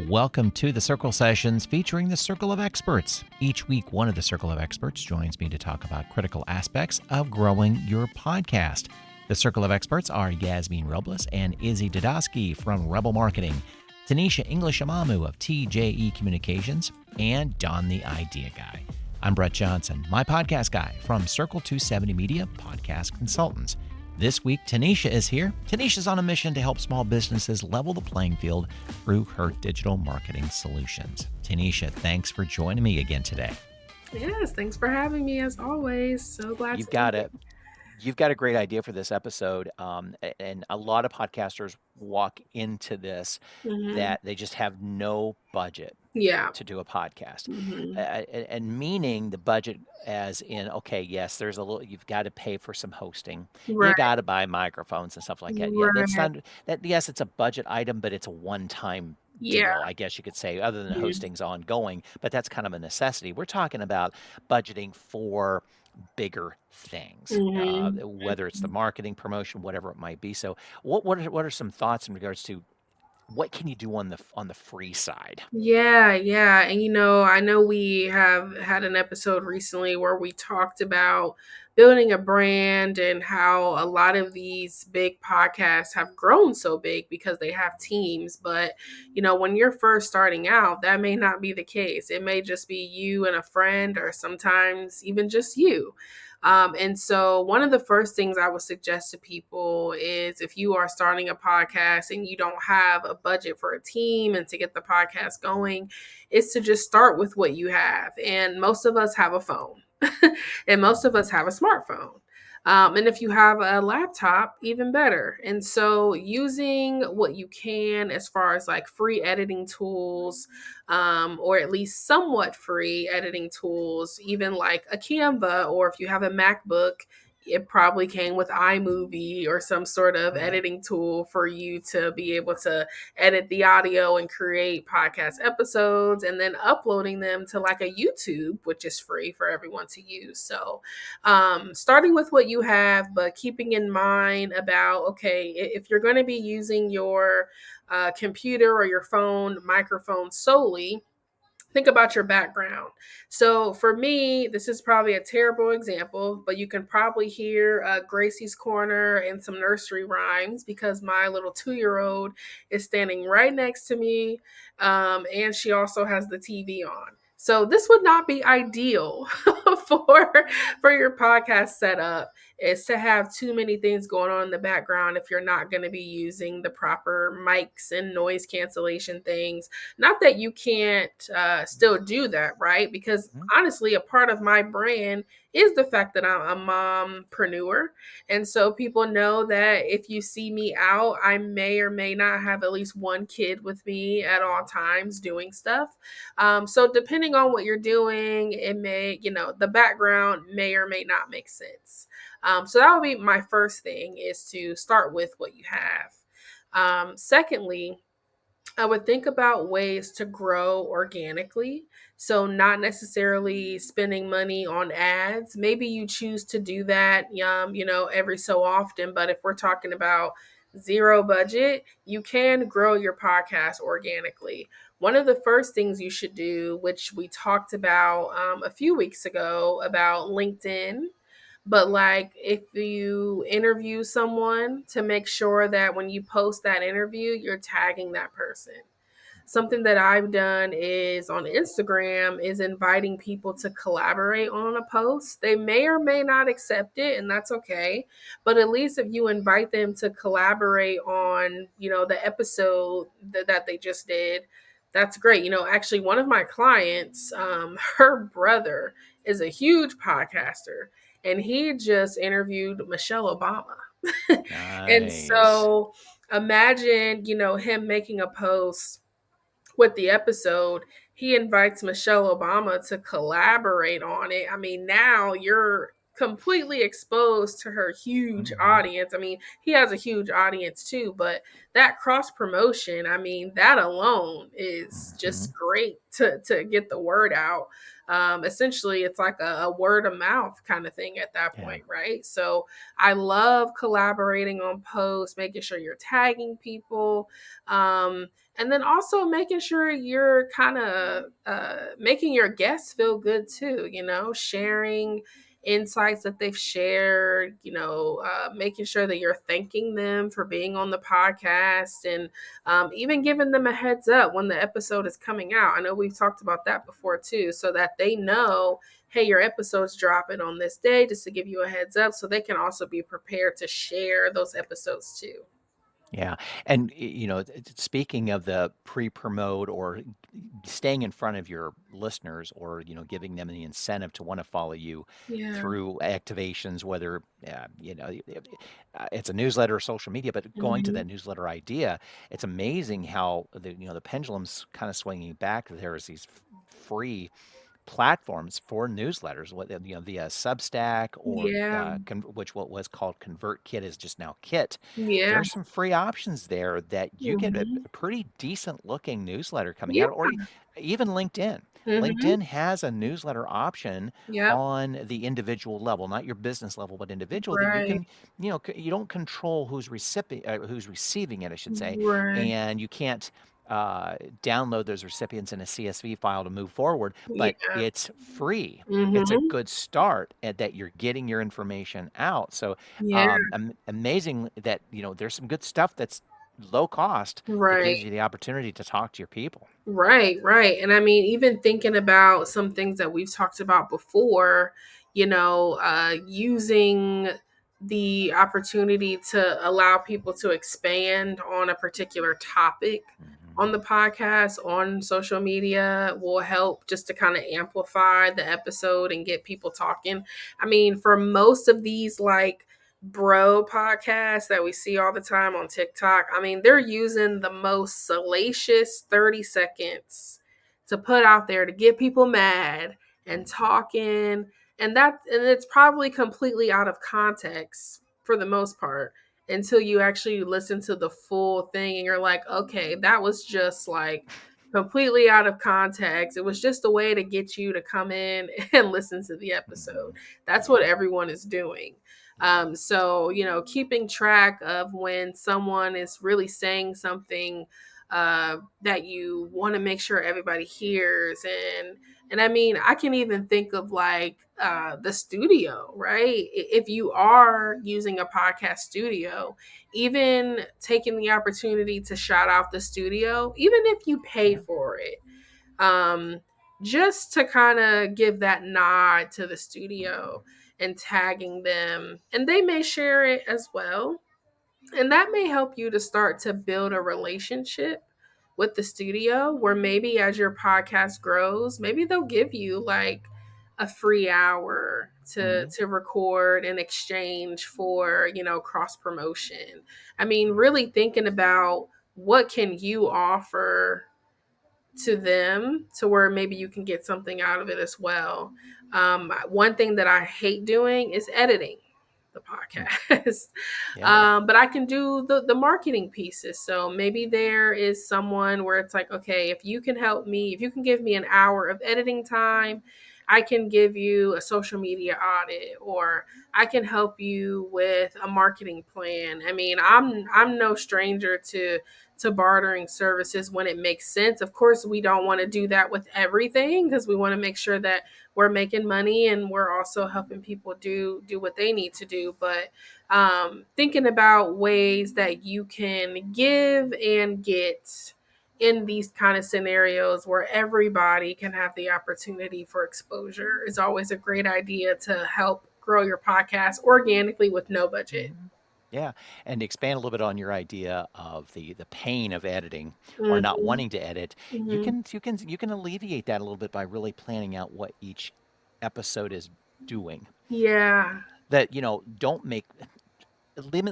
Welcome to the Circle Sessions featuring the Circle of Experts. Each week, one of the Circle of Experts joins me to talk about critical aspects of growing your podcast. The Circle of Experts are Yasmin Robles and Izzy Dudosky from Rebel Marketing, Tonnisha English-Amamoo of TJE Communications, and Don the Idea Guy. I'm Brett Johnson, my podcast guy from Circle 270 Media Podcast Consultants. This week, Tonnisha is here. Tanisha's on a mission to help small businesses level the playing field through her digital marketing solutions. Tonnisha, thanks for joining me again today. Yes, thanks for having me as always. So glad You've to got be it. You've got a great idea for this episode, and a lot of podcasters walk into this here. that they just have no budget Yeah. to do a podcast, hmm and meaning the budget as in, okay, yes, there's a little, you've got to pay for some hosting, you Right. got to buy microphones and stuff like that. Yeah, that's Right. not that. Yes, it's a budget item, but it's a one-time Yeah. deal, I guess you could say, other than Mhm. hosting's ongoing. But that's kind of a necessity. We're talking about budgeting for bigger things, Mhm. whether it's the Mhm. marketing, promotion, whatever it might be. So, what are some thoughts in regards to what can you do on the free side? Yeah. And I know we have had an episode recently where we talked about building a brand and how a lot of these big podcasts have grown so big because they have teams. But, when you're first starting out, that may not be the case. It may just be you and a friend, or sometimes even just you. And so, one of the first things I would suggest to people is if you are starting a podcast and you don't have a budget for a team and to get the podcast going, is to just start with what you have. And most of us have a phone, and most of us have a smartphone. And if you have a laptop, even better. And so, using what you can as far as like free editing tools, or at least somewhat free editing tools, even like a Canva, or if you have a MacBook, it probably came with iMovie or some sort of editing tool for you to be able to edit the audio and create podcast episodes, and then uploading them to like a YouTube, which is free for everyone to use. So, starting with what you have, but keeping in mind about, okay, if you're going to be using your computer or your phone microphone solely, think about your background. So for me, this is probably a terrible example, but you can probably hear Gracie's Corner and some nursery rhymes because my little 2-year-old is standing right next to me, and she also has the TV on. So this would not be ideal for for your podcast setup, is to have too many things going on in the background if you're not going to be using the proper mics and noise cancellation things. Not that you can't still do that, right? Because Mhm. honestly, a part of my brand is the fact that I'm a mompreneur. And so people know that if you see me out, I may or may not have at least one kid with me at all times doing stuff. So depending on what you're doing, it may, the background may or may not make sense. So that would be my first thing, is to start with what you have. Secondly, I would think about ways to grow organically. So, not necessarily spending money on ads. Maybe you choose to do that, every so often. But if we're talking about zero budget, you can grow your podcast organically. One of the first things you should do, which we talked about a few weeks ago about LinkedIn, but like if you interview someone, to make sure that when you post that interview, you're tagging that person. Something that I've done is on Instagram is inviting people to collaborate on a post. They may or may not accept it, and that's okay. But at least if you invite them to collaborate on, the episode that they just did, that's great. Actually, one of my clients, her brother is a huge podcaster, and he just interviewed Michelle Obama. And Nice. so imagine, him making a post with the episode. He invites Michelle Obama to collaborate on it. I mean, now you're completely exposed to her huge Mhm. audience. I mean, he has a huge audience too, but that cross promotion, I mean, that alone is Mhm. just great to get the word out. Essentially, it's like a word of mouth kind of thing at that Yeah. point, right? So I love collaborating on posts, making sure you're tagging people. And then also making sure you're kind of making your guests feel good too, sharing insights that they've shared, making sure that you're thanking them for being on the podcast, and even giving them a heads up when the episode is coming out. I know we've talked about that before too, so that they know, hey, your episode's dropping on this day, just to give you a heads up so they can also be prepared to share those episodes too. Yeah, and speaking of the pre-promote or staying in front of your listeners, or giving them the incentive to want to follow you Yeah. through activations, whether it's a newsletter or social media, but going to Hmm. that newsletter idea, it's amazing how the pendulum's kind of swinging back. There's these free platforms for newsletters, via Substack, or Yeah. which what was called ConvertKit is just now Kit. Yeah. There's some free options there that you get a Hmm. pretty decent looking newsletter coming Yeah. out, or even LinkedIn. Hmm. LinkedIn has a newsletter option Yep. on the individual level, not your business level, but individual, that you Right. can, you don't control who's receiving it, I should say, Right. and you can't download those recipients in a CSV file to move forward, but Yeah. it's free. It's a Hmm. good start at that you're getting your information out. So Yeah. amazing that there's some good stuff that's low cost that Right. gives you the opportunity to talk to your people. Right, right. And I mean, even thinking about some things that we've talked about before, using the opportunity to allow people to expand on a particular topic Hmm. on the podcast, on social media, will help just to kind of amplify the episode and get people talking. I mean, for most of these, like, bro podcasts that we see all the time on TikTok, I mean, they're using the most salacious 30 seconds to put out there to get people mad and talking. And it's probably completely out of context for the most part, until you actually listen to the full thing and you're like, okay, that was just like completely out of context. It was just a way to get you to come in and listen to the episode. Hmm. That's what Yeah. everyone is doing. Yeah. So, keeping track of when someone is really saying something that you want to make sure everybody hears. And I mean, I can even think of like the studio, right? If you are using a podcast studio, even taking the opportunity to shout out the studio, even if you pay Yeah. for it, um, just to kind of give that nod to the studio Hmm. and tagging them, and they may share it as well. And that may help you to start to build a relationship with the studio, where maybe as your podcast grows, maybe they'll give you like a free hour to Hmm. record in exchange for, cross promotion. I mean, Yeah. really thinking about what can you offer to them to where maybe you can get something out of it as well. One thing that I hate doing is editing the Mm. podcast. Yeah. But I can do the marketing pieces. So maybe there is someone where it's like, okay, if you can help me, if you can give me an hour of editing time, I can give you a social media audit, or I can help you with a marketing plan. I mean, I'm no stranger to bartering services when it makes sense. Of course, we don't want to do that with everything, because we want to make sure that we're making money and we're also helping people do what they need to do. But thinking about ways that you can give and get in these kind of scenarios where everybody can have the opportunity for exposure is always a great idea to help grow your podcast organically with no budget. Hmm. Yeah, and to expand a little bit on your idea of the pain of editing or not Hmm. wanting to edit, Hmm. you can alleviate that a little bit by really planning out what each episode is doing. Yeah. That don't make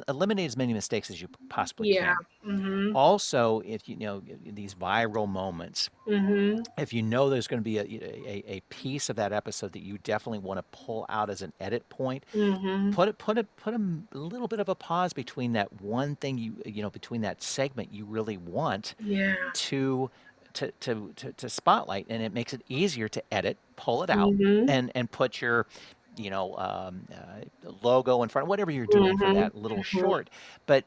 eliminate as many mistakes as you possibly Yeah. can. Hmm. Also, if these viral moments, Hmm. if you know there's going to be a piece of that episode that you definitely want to pull out as an edit point, Hmm. put a little bit of a pause between that one thing between that segment you really want Yeah. to to spotlight, and it makes it easier to edit, pull it out, Hmm. and put your logo in front, whatever you're doing for Hmm. that little Hmm. short. But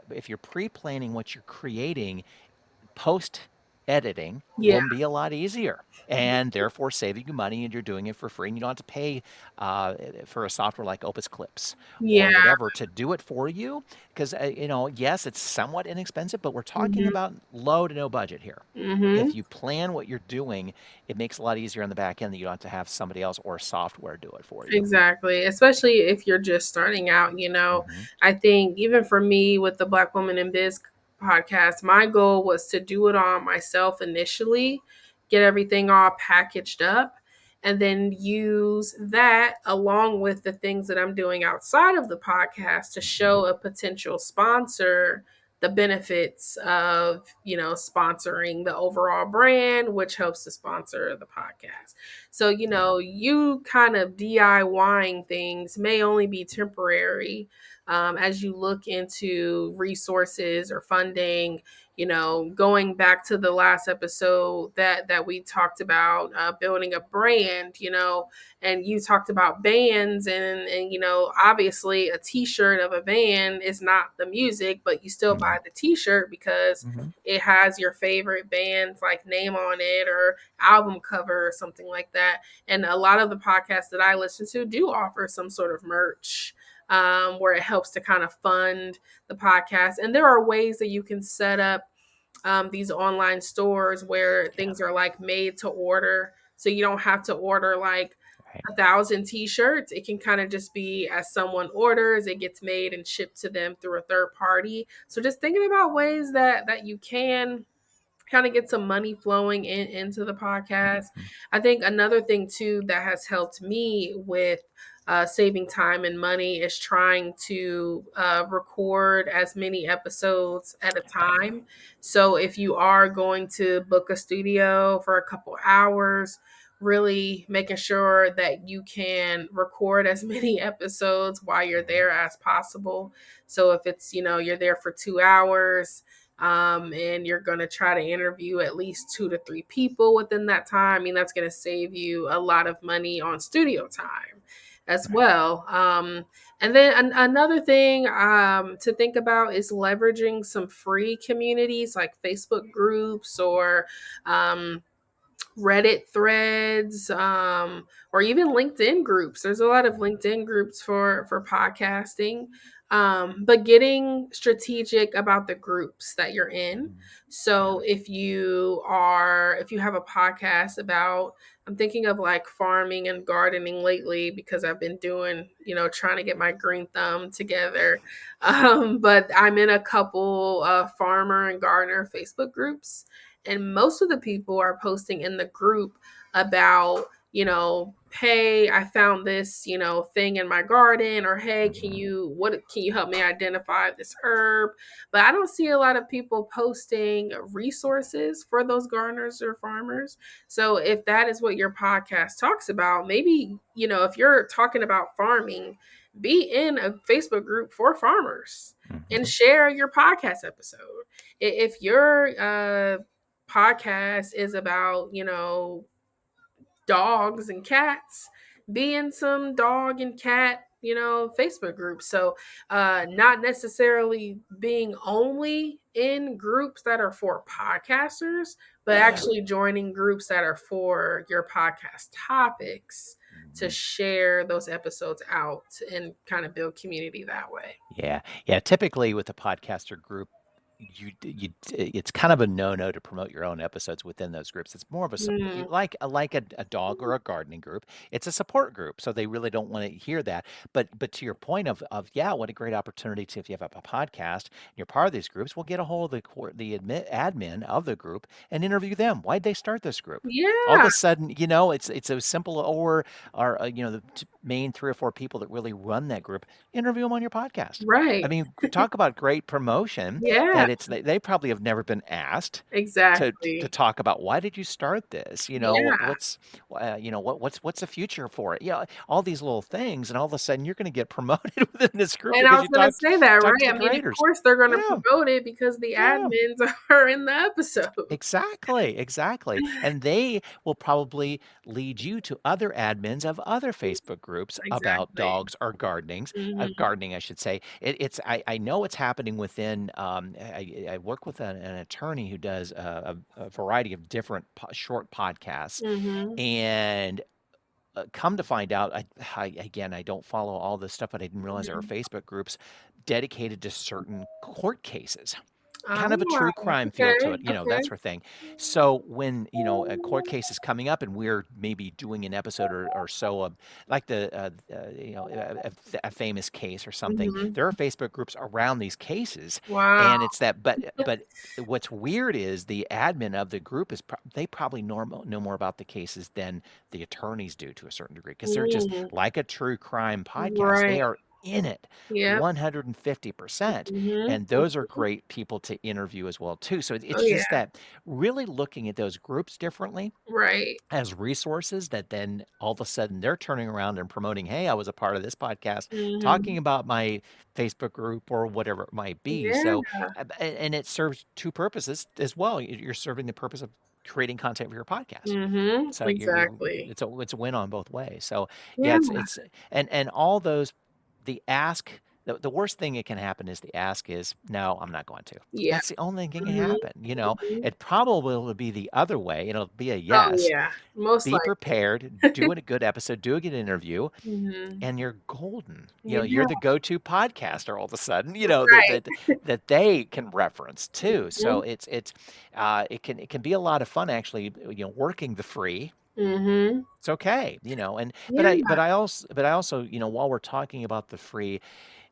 if you're pre-planning what you're creating, post editing Yeah. will be a lot easier and therefore saving you money, and you're doing it for free, and you don't have to pay for a software like Opus Clips Yeah. or whatever to do it for you. Because, yes, it's somewhat inexpensive, but we're talking Mhm. about low to no budget here. If Mhm. you plan what you're doing, it makes it a lot easier on the back end that you don't have to have somebody else or software do it for you. Exactly. Especially if you're just starting out. Hmm. I think even for me with the Black Woman in Biz podcast, my goal was to do it on myself initially, get everything all packaged up, and then use that along with the things that I'm doing outside of the podcast to Hmm. show a potential sponsor the benefits of, sponsoring the overall brand, which helps to sponsor the podcast. So, Yeah. you kind of DIYing things may only be temporary, as you look into resources or funding. Going back to the last episode that we talked about, building a brand, and you talked about bands, and obviously a t-shirt of a band is not the music, but you still buy No. the t-shirt because Hmm. it has your favorite band's like name on it or album cover or something like that. And a lot of the podcasts that I listen to do offer some sort of merch, where it helps to kind of fund the podcast. And there are ways that you can set up these online stores where Yeah. things are like made to order. So you don't have to order like Right. 1,000 t-shirts. It can kind of just be as someone orders, it gets made and shipped to them through a third party. So just thinking about ways that you can kind of get some money flowing into the podcast. Hmm. I think another thing too that has helped me with saving time and money is trying to record as many episodes at a time. So if you are going to book a studio for a couple hours, really making sure that you can record as many episodes while you're Hmm. there as possible. So if it's, you're there for 2 hours, and you're going to try to interview at least 2 to 3 people within that time. I mean, that's going to save you a lot of money on studio time as Right. well. And then another thing to think about is leveraging some free communities like Facebook groups or Reddit threads, or even LinkedIn groups. There's a lot of LinkedIn groups for podcasting, but getting strategic about the groups that you're in. Mhm. Yeah. So if you have a podcast about, I'm thinking of like farming and gardening lately because I've been doing, trying to get my green thumb together. But I'm in a couple farmer and gardener Facebook groups, and most of the people are posting in the group about, hey, I found this, thing in my garden, or hey, Mhm. can you help me identify this herb? But I don't see a lot of people posting resources for those gardeners or farmers. So if that is what your podcast talks about, maybe, if you're talking about farming, be in a Facebook group for farmers and Mhm. share your podcast episode. If your podcast is about, dogs and cats, be in some dog and cat, Facebook groups. So not necessarily being only in groups that are for podcasters, but actually joining groups that are for your podcast topics to Mhm. share those episodes out and kind of build community that way. Yeah. Yeah, typically with a podcaster group, it's kind of a no-no to promote your own episodes within those groups. It's more of a Mm, like a dog or a gardening group. It's a support group, so they really don't wanna hear that. But to your point of yeah, what a great opportunity to, if you have a podcast and you're part of these groups, well, get a hold of the admin of the group and interview them. Why'd they start this group? All of yeah, a sudden, it's a simple, or the main 3 or 4 people that really run that group, interview them on your podcast. I right. mean, talk about great promotion Yeah, that they probably have never been asked to exactly. talk about, "Why did you start this?" Yeah. What's the future for it? All these little things, and all of a sudden, you're gonna get promoted within this group And I because was you gonna say that, talked to right? the I mean, of creators. course, they're gonna Yeah, promote it because the yeah. admins are in the episode. Exactly, exactly, and they will probably lead you to other admins of other Facebook groups about Exactly. dogs or Mhm. gardening, I should say. I know it's happening within. I work with an attorney who does a variety of different short podcasts, Mhm. and come to find out, again, I don't follow all this stuff, but I didn't realize there are Mhm. Facebook groups dedicated to certain court cases. Oh, Kind of a true crime feel to okay, it, that okay. sort of thing. So when, a court case is coming up and we're maybe doing an episode or so of like a famous case or something, Mhm. there are Facebook groups around these cases, Wow. and it's that. But what's weird is the admin of the group they probably know more about the cases than the attorneys do to a certain degree because they're just Mm. like a true crime podcast. Right. They are in it Yep. 150%. Mhm. And those are great people to interview as well too. So Oh, it's yeah. just that really looking at those groups differently Right. as resources that then all of a sudden they're turning around and promoting, hey, I was a part of this podcast talking Mhm. about my Facebook group or whatever it might be. So, Yeah. and it serves two purposes as well. You're serving the purpose of creating content for your podcast. Mhm. So Exactly. it's a win on both ways. So yeah, Yeah. it's and all those the ask the worst thing that can happen is the ask is no, I'm not going to. Yeah. That's the only thing that can Mhm. happen. Mhm. It probably will be the other way. It'll be a Oh, yes. yeah. Most Be likely. prepared, do a good episode, do a good interview, Mhm. and you're golden. You're Yeah. the go-to podcaster all of a sudden, Right. that they can reference too. So Mhm. it can be a lot of fun actually, working the free. Mhm. It's okay, and Yeah. but I also, while we're talking about the free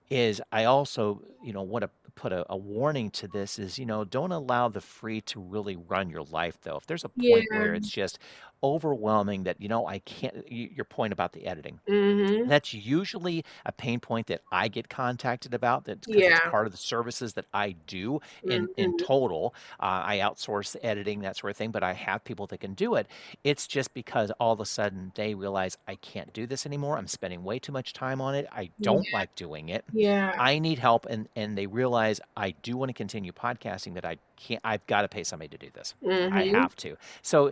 is I also, want to put a warning to this is, don't allow the free to really run your life though. If there's a point Yeah. where it's just overwhelming that, I can't, your point about the editing. Mhm. That's usually a pain point that I get contacted about. That's because it's Yeah. part of the services that I do in Mhm. total. I outsource the editing, that sort of thing, but I have people that can do it. It's just because all of a sudden they realize I can't do this anymore. I'm spending way too much time on it. I Yeah. don't like doing it. Yeah. I need help, and they realize I do want to continue podcasting, that I can't. I've got to pay somebody to do this. I Mhm. have to. So,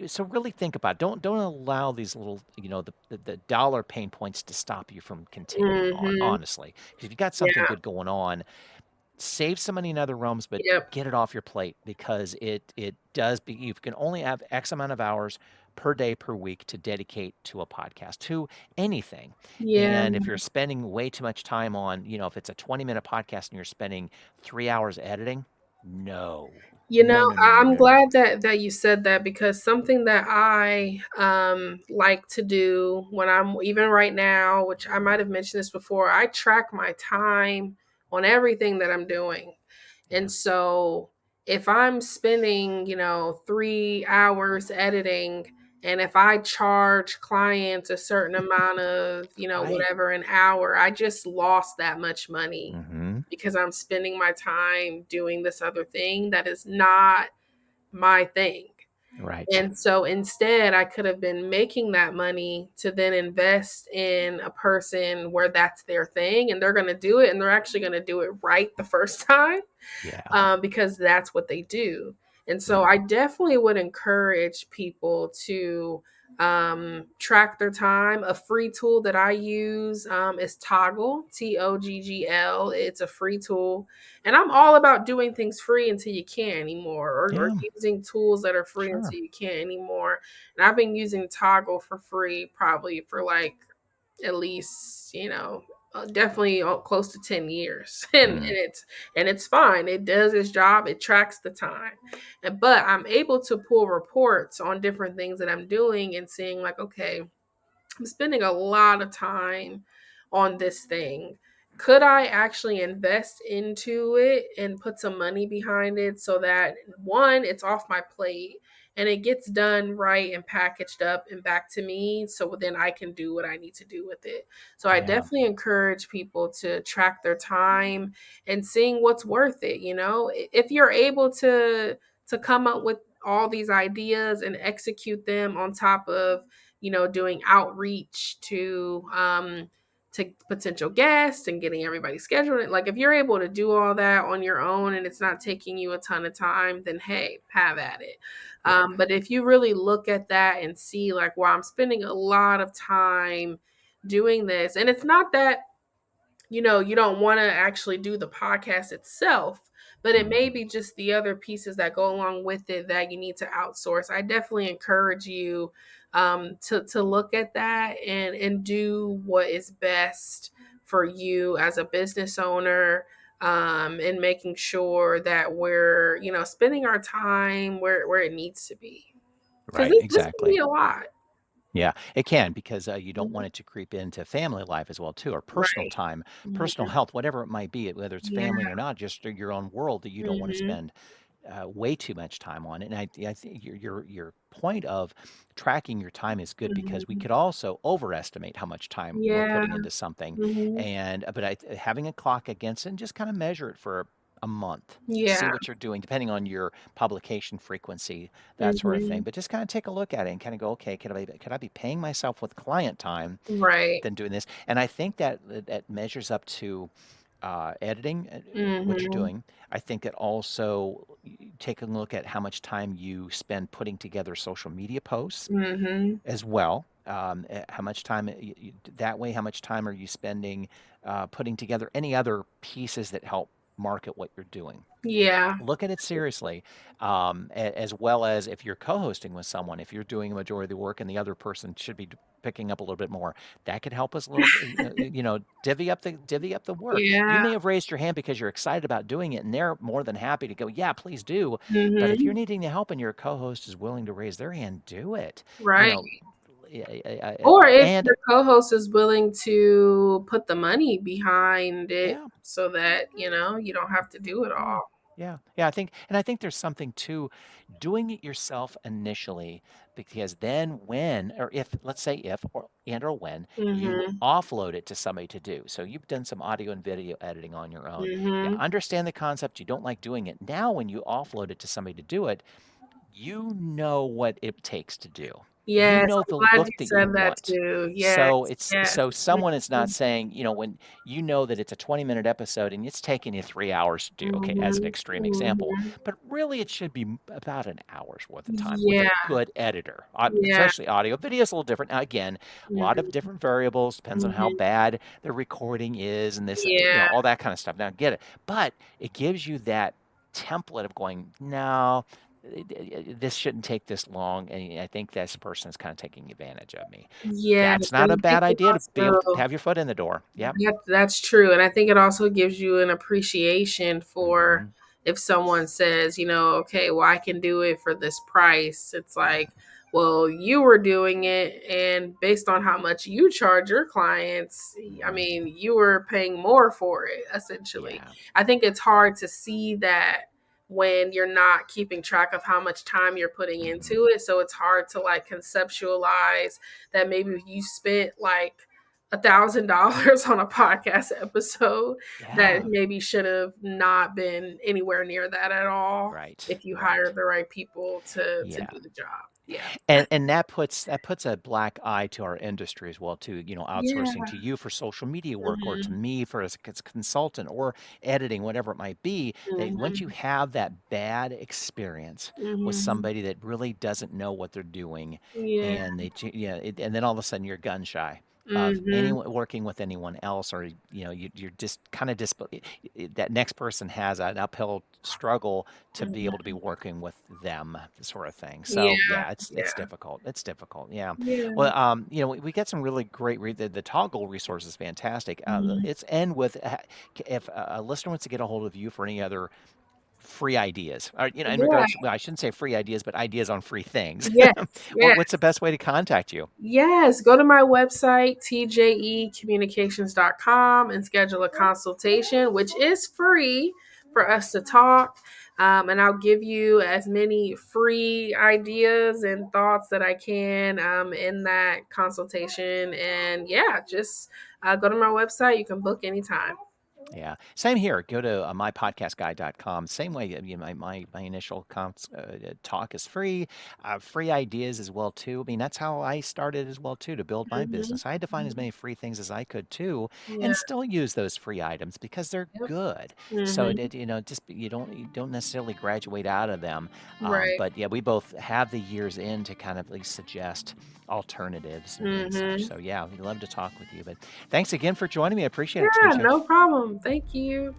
so really think about it. Don't allow these little, the dollar pain points to stop you from continuing on, Mhm. honestly. Because if you've got something Yeah. good going on, save some money in other realms, but Yep. get it off your plate because it does be you can only have X amount of hours per day per week to dedicate to a podcast, to anything. Yeah. And if you're spending way too much time on, if it's a 20-minute podcast and you're spending 3 hours editing, no. You know, No, no, no, no, I'm no, no. glad that you said that because something that I like to do when I'm even right now, which I might have mentioned this before, I track my time on everything that I'm doing. And Yeah. so if I'm spending, 3 hours editing, and if I charge clients a certain amount of, Right. whatever an hour, I just lost that much money Mm-hmm. because I'm spending my time doing this other thing that is not my thing. Right. And so instead, I could have been making that money to then invest in a person where that's their thing and they're going to do it and they're actually going to do it right the first time, Yeah. because that's what they do. And so Yeah. I definitely would encourage people to track their time. A free tool that I use is Toggl, Toggl. It's a free tool. And I'm all about doing things free until you can't anymore, or Yeah. using tools that are free Sure. until you can't anymore. And I've been using Toggl for free probably for like at least, definitely close to 10 years. and Mm. it's fine. It does its job. It tracks the time. But I'm able to pull reports on different things that I'm doing and seeing like, okay, I'm spending a lot of time on this thing. Could I actually invest into it and put some money behind it so that one, it's off my plate and it gets done right and packaged up and back to me so then I can do what I need to do with it. So I Yeah. definitely encourage people to track their time and seeing what's worth it, If you're able to come up with all these ideas and execute them on top of doing outreach to potential guests and getting everybody scheduled. Like if you're able to do all that on your own and it's not taking you a ton of time, then hey, have at it. Yeah. But if you really look at that and see like, wow, I'm spending a lot of time doing this. And it's not that, you don't want to actually do the podcast itself, but it may be just the other pieces that go along with it that you need to outsource. I definitely encourage you to look at that and do what is best for you as a business owner, and making sure that we're, spending our time where it needs to be. Because Right, this can be exactly. a lot. Yeah, it can because you don't Mhm. want it to creep into family life as well too, or personal Right. time, personal Mhm. health, whatever it might be, whether it's Yeah. family or not, just your own world that you don't want to Mhm. spend way too much time on. And I think your point of tracking your time is good because we Mhm. could also overestimate how much time we're Yeah. putting into something, Mhm. and having a clock against it and just kind of measure it for a month. See Yeah. what you're doing, depending on your publication frequency, that sort of thing. Mhm. But just kind of take a look at it and kind of go, okay, could I be paying myself with client time Right. than doing this? And I think that measures up to editing, what you're Mhm. doing. I think it also take a look at how much time you spend putting together social media posts Mhm. as well. How much time that way? How much time are you spending putting together any other pieces that help market what you're doing? Yeah. Look at it seriously, as well as if you're co-hosting with someone, if you're doing a majority of the work and the other person should be picking up a little bit more, that could help us a little bit, divvy up the work. You Yeah. may have raised your hand because you're excited about doing it, and they're more than happy to go, yeah, please do. But if you're Mhm. needing the help and your co-host is willing to raise their hand, do it. You Right. know, Or if and your co-host is willing to put the money behind it yeah. so that, you don't have to do it Yeah. all. Yeah, I think there's something to doing it yourself initially because then when or if let's say if or when you Mhm. offload it to somebody to do. So you've done some audio and video editing on your own. You Mhm. understand the concept, you don't like doing it. Now when you offload it to somebody to do it, you know what it takes to do. You Yes, know I'm the glad look you that you said that want. too. Yes. So it's Yes. so someone is not Mhm. saying, when you know that it's a 20-minute episode and it's taking you 3 hours to do, okay, as an Mhm. extreme example, Mhm. but really it should be about an hour's worth of time with a Yeah. good editor, Yeah. especially audio. Video is a little different. Now, again, a lot of Mhm. different variables, depends on how Mhm. bad the recording is and this, Yeah. all that kind of stuff. Now, get it. But it gives you that template of going, no, this shouldn't take this long. And I think this person is kind of taking advantage of me. Yes, That's not a and I think bad it idea to be able to also have your foot in the door. Yep. that's true, and I think it also gives you an appreciation for Mhm. if someone says, "Okay, well, I can do it for this price." It's like, well, you were doing it, and based on how much you charge your clients, I Mhm. mean, you were paying more for it, essentially. Yeah. I think it's hard to see that when you're not keeping track of how much time you're putting Mhm. into it. So it's hard to like conceptualize that maybe you spent like $1,000 on a podcast episode that Yeah. maybe should have not been anywhere near that at all Right. if you Right. hired the right people to Yeah. do the job. Yeah. And that puts a black eye to our industry as well too, outsourcing Yeah. to you for social media work or to Mhm. me for as a consultant or editing, whatever it might be, that once you Mhm. have that bad experience with Mhm. somebody that really doesn't know what they're doing Yeah. and and then all of a sudden you're gun shy of Mhm. anyone working with anyone else or you're just kind of that next person has an uphill struggle to be able to be Mhm. working with them, sort of thing. Yeah. So yeah, it's Yeah. difficult. It's difficult. Yeah. Yeah. Well, we get some really great the Toggl resource is fantastic. Mhm. It's end with if a listener wants to get a hold of you for any other free ideas, or in Yeah. regards, well, I shouldn't say free ideas, but ideas on free things. Yes. What's the Yes. best way to contact you? Yes, go to my website, tjecommunications.com, and schedule a consultation, which is free for us to talk. And I'll give you as many free ideas and thoughts that I can in that consultation. And yeah, just go to my website. You can book anytime. Yeah. Same here. Go to mypodcastguy.com. Same way. My initial talk is free. Free ideas as well too. I mean, that's how I started as well too to build my Mhm. business. I had to find as Mhm. many free things as I could too, Yeah. and still use those free items because they're Yep. good. So Mhm. just you don't necessarily graduate out of them. Right. But yeah, we both have the years in to kind of at least suggest alternatives and such. Mhm. So yeah, we'd love to talk with you. But thanks again for joining me. I appreciate it, Yeah, Tanisha. no problem. Thank you.